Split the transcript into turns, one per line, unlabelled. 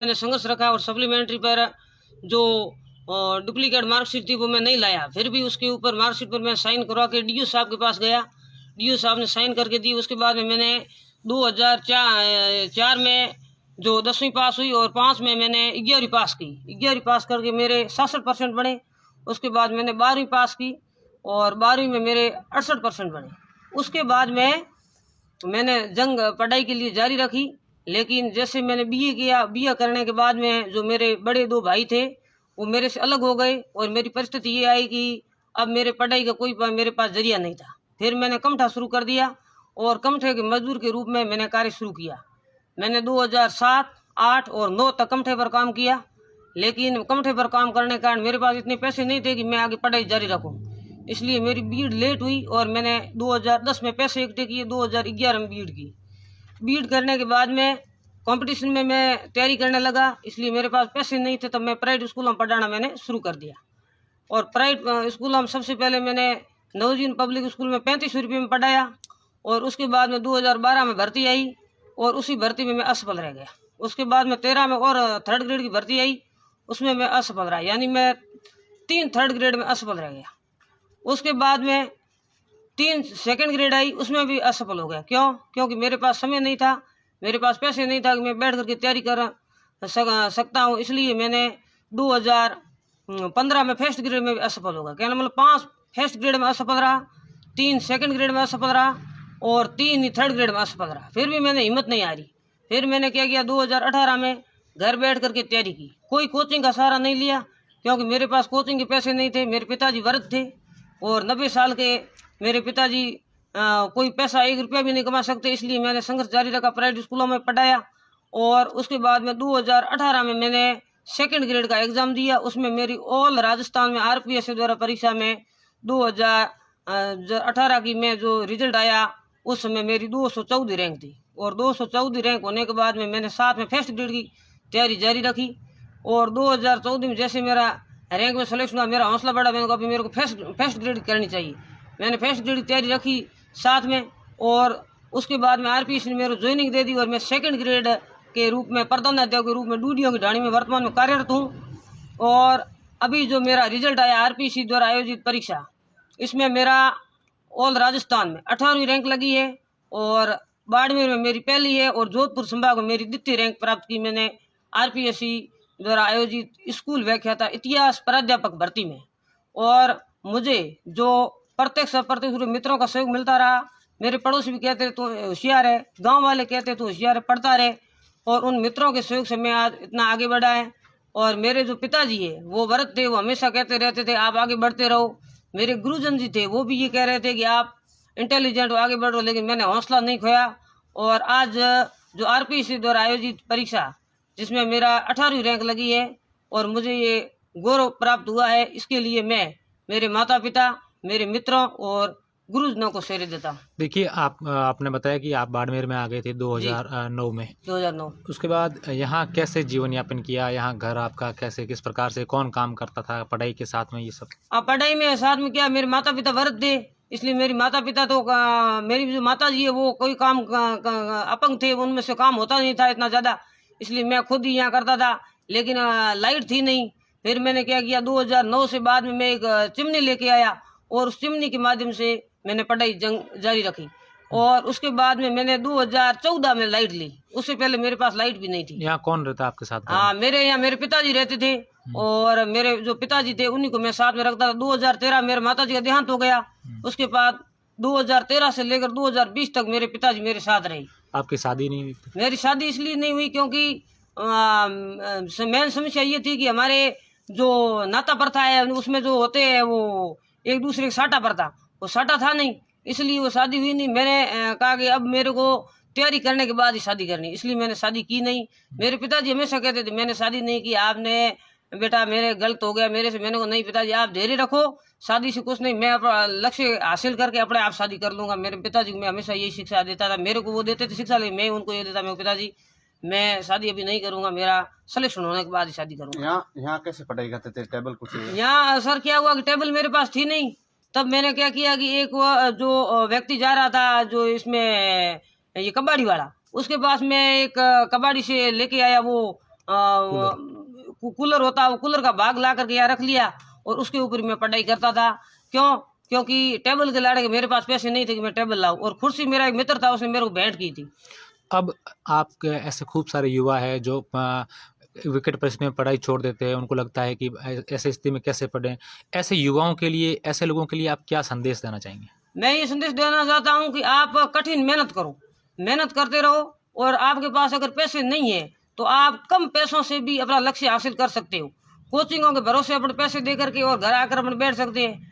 मैंने संघर्ष रखा और सप्लीमेंट्री पर जो डुप्लीकेट मार्कशीट थी वो मैं नहीं लाया। फिर भी उसके ऊपर मार्कशीट पर मैं साइन करवा के डीओ साहब के पास गया। डीओ साहब ने साइन करके दी। उसके बाद में मैंने 2004 में जो 10वीं पास हुई और 5 में मैंने 11वीं पास की। 11वीं पास करके मेरे 67% बने। उसके बाद मैंने 12वीं पास की और 12वीं में मेरे 68% बने। उसके बाद में मैंने जंग पढ़ाई के लिए जारी रखी। लेकिन जैसे मैंने बीए किया, बीए करने के बाद में जो मेरे बड़े 2 भाई थे वो मेरे से अलग हो गए और मेरी परिस्थिति ये आई कि अब मेरे पढ़ाई का कोई मेरे पास जरिया नहीं था। फिर मैंने कमठा शुरू कर दिया और कमठे के मजदूर के रूप में मैंने कार्य शुरू किया। मैंने 2007, 8 और 9 तक कमठे पर काम किया। लेकिन कमठे पर काम करने के कारण मेरे पास इतने पैसे नहीं थे कि मैं आगे पढ़ाई जारी रखूं। इसलिए मेरी बीएड लेट हुई और मैंने 2010 में पैसे इकट्ठे किए, 2011 में बीएड की। बीएड करने के बाद में कंपटीशन में मैं तैयारी करने लगा। इसलिए मेरे पास पैसे नहीं थे, तब मैं प्राइवेट स्कूलों में पढ़ाना मैंने शुरू कर दिया। और प्राइवेट स्कूलों में सबसे पहले मैंने नवजीवन पब्लिक स्कूल में 3500 रुपये में पढ़ाया और उसके बाद में 2012 में भर्ती आई और उसी भर्ती में मैं असफल रह गया। उसके बाद में 13 में और 3rd ग्रेड की भर्ती आई, उसमें मैं असफल रहा, यानी मैं 3 3rd ग्रेड में असफल रह गया। उसके बाद में 3 2nd ग्रेड आई, उसमें भी असफल हो गया। क्यों? क्योंकि मेरे पास समय नहीं था, मेरे पास पैसे नहीं था कि मैं बैठ करके तैयारी कर सकता हूँ। इसलिए मैंने 2015 में 1st ग्रेड में भी असफल हो गया। कहना मतलब 5 1st ग्रेड में असफल रहा, 3 2nd ग्रेड में असफल रहा और 3 3rd ग्रेड में असफल रहा। फिर भी मैंने हिम्मत नहीं हारी। फिर मैंने क्या किया, 2018 में घर बैठ करके तैयारी की। कोई कोचिंग का सहारा नहीं लिया क्योंकि मेरे पास कोचिंग के पैसे नहीं थे। मेरे पिताजी वृद्ध थे और 90 साल के मेरे पिताजी कोई पैसा 1 रुपया भी नहीं कमा सकते। इसलिए मैंने संघर्ष जारी रखा, प्राइवेट स्कूलों में पढ़ाया। और उसके बाद में 2018 में मैंने 2nd ग्रेड का एग्ज़ाम दिया। उसमें मेरी ऑल राजस्थान में आरपीएससी द्वारा परीक्षा में 2018 की में जो रिजल्ट आया उस समय मेरी 214 रैंक थी। और 214 रैंक होने के बाद में मैंने साथ में 1st ग्रेड की तैयारी जारी रखी। और 2014 में जैसे मेरा रैंक में सिलेक्शन हुआ, मेरा हौसला बढ़ा। मैंने कहा अभी मेरे को फर्स्ट ग्रेड करनी चाहिए। मैंने 1st ग्रेड की तैयारी रखी साथ में। और उसके बाद में आरपीएससी ने मेरे को ज्वाइनिंग दे दी और मैं 2nd ग्रेड के रूप में प्रधानाध्यापक के रूप में डूडियों की ढाणी में वर्तमान में कार्यरत हूँ। और अभी जो मेरा रिजल्ट आया आरपीएससी द्वारा आयोजित परीक्षा, इसमें मेरा ऑल राजस्थान में 18वीं रैंक लगी है और बाड़मेर में मेरी पहली है और जोधपुर संभाग में मेरी 2य रैंक प्राप्त की मैंने आरपीएससी द्वारा आयोजित स्कूल व्याख्याता इतिहास प्राध्यापक भर्ती में। और मुझे जो प्रत्यक्ष अप्रत्यक्ष रूप मित्रों का सहयोग मिलता रहा। मेरे पड़ोसी भी कहते तो होशियार है, गांव वाले कहते तो होशियार है, पढ़ता रहे। और उन मित्रों के सहयोग से मैं आज इतना आगे बढ़ा है। और मेरे जो पिताजी है वो वृद्ध थे, वो हमेशा कहते रहते थे आप आगे बढ़ते रहो। मेरे गुरुजन जी थे वो भी ये कह रहे थे कि आप इंटेलिजेंट हो, आगे बढ़ो। लेकिन मैंने हौसला नहीं खोया। और आज जो आरपीएससी द्वारा आयोजित परीक्षा जिसमें मेरा 18वीं रैंक लगी है और मुझे ये गौरव प्राप्त हुआ है, इसके लिए मैं मेरे माता पिता, मेरे मित्रों और गुरुजनों को श्रेय देता हूँ।
देखिए आपने बताया कि आप बाड़मेर में आ गए थे 2009 में।
2009
उसके बाद यहाँ कैसे जीवन यापन किया? यहाँ घर आपका कैसे, किस प्रकार से, कौन काम करता था पढ़ाई के साथ में, ये सब?
अब पढ़ाई में साथ में क्या, मेरे माता पिता वृद्ध थे। इसलिए मेरी माता पिता तो मेरी जो माता जी है वो कोई काम अपंग थे, उनमें से काम होता नहीं था इतना ज़्यादा। इसलिए मैं खुद ही यहाँ करता था। लेकिन लाइट थी नहीं। फिर मैंने क्या किया, 2009 से बाद में मैं एक चिमनी लेके आया और उस चिमनी के माध्यम से मैंने पढ़ाई जारी रखी। और उसके बाद में मैंने 2014 में लाइट ली। उससे पहले मेरे पास लाइट भी नहीं थी।
यहाँ कौन रहता आपके साथ?
हाँ, मेरे यहाँ मेरे पिताजी रहते थे और मेरे जो पिताजी थे उन्हीं को मैं साथ में रखता था। 2013 मेरे माताजी का देहांत हो गया। उसके बाद 2013 से लेकर 2020 तक मेरे पिताजी मेरे साथ रहे।
आपकी शादी नहीं हुई?
मेरी शादी इसलिए नहीं हुई क्योंकि मेन समस्या ये थी कि हमारे जो नाता प्रथा है उसमें जो होते हैं वो एक दूसरे के साटा प्रथा, वो साटा था नहीं, इसलिए वो शादी हुई नहीं। मैंने कहा कि अब मेरे को तैयारी करने के बाद ही शादी करनी, इसलिए मैंने शादी की नहीं। मेरे पिताजी हमेशा कहते थे मैंने शादी नहीं की, आपने बेटा मेरे गलत हो गया मेरे से। मैंने कहा नहीं पिताजी आप धैर्य रखो, शादी से कुछ नहीं, मैं अपना लक्ष्य हासिल करके अपने आप शादी कर लूंगा। मेरे पिताजी को मैं हमेशा यही शिक्षा देता था। मेरे को वो देते थे शिक्षा, लेकिन मैं उनको ये देता, मैं पिताजी मैं शादी अभी नहीं करूंगा, मेरा सिलेक्शन होने के बाद ही शादी करूंगा।
यहाँ कैसे पढ़ाई करते थे? टेबल कुछ
यहाँ सर क्या हुआ कि टेबल मेरे पास थी नहीं। तब मैंने क्या किया कि एक जो व्यक्ति जा रहा था जो इसमें ये कबाड़ी वाला, उसके पास मैं एक कबाड़ी से लेके आया वो कूलर होता है, वो कूलर का भाग ला करके यहाँ रख लिया और उसके ऊपर मैं पढ़ाई करता था। क्योंकि टेबल के लाने के मेरे पास पैसे नहीं थे कि मैं टेबल लाऊं। और कुर्सी मेरा एक मित्र था, उसने मेरे को भेंट की थी।
अब आप ऐसे खूब सारे युवा है जो विकेट परिस्थिति में पढ़ाई छोड़ देते हैं, उनको लगता है कि ऐसे स्थिति में कैसे पढ़ें। ऐसे युवाओं के लिए, ऐसे लोगों के लिए आप क्या संदेश देना चाहेंगे?
मैं ये संदेश देना चाहता हूँ कि आप कठिन मेहनत करो, मेहनत करते रहो। और आपके पास अगर पैसे नहीं है तो आप कम पैसों से भी अपना लक्ष्य हासिल कर सकते हो। कोचिंगों के भरोसे अपने पैसे दे करके और घर आकर अपने बैठ सकते हैं।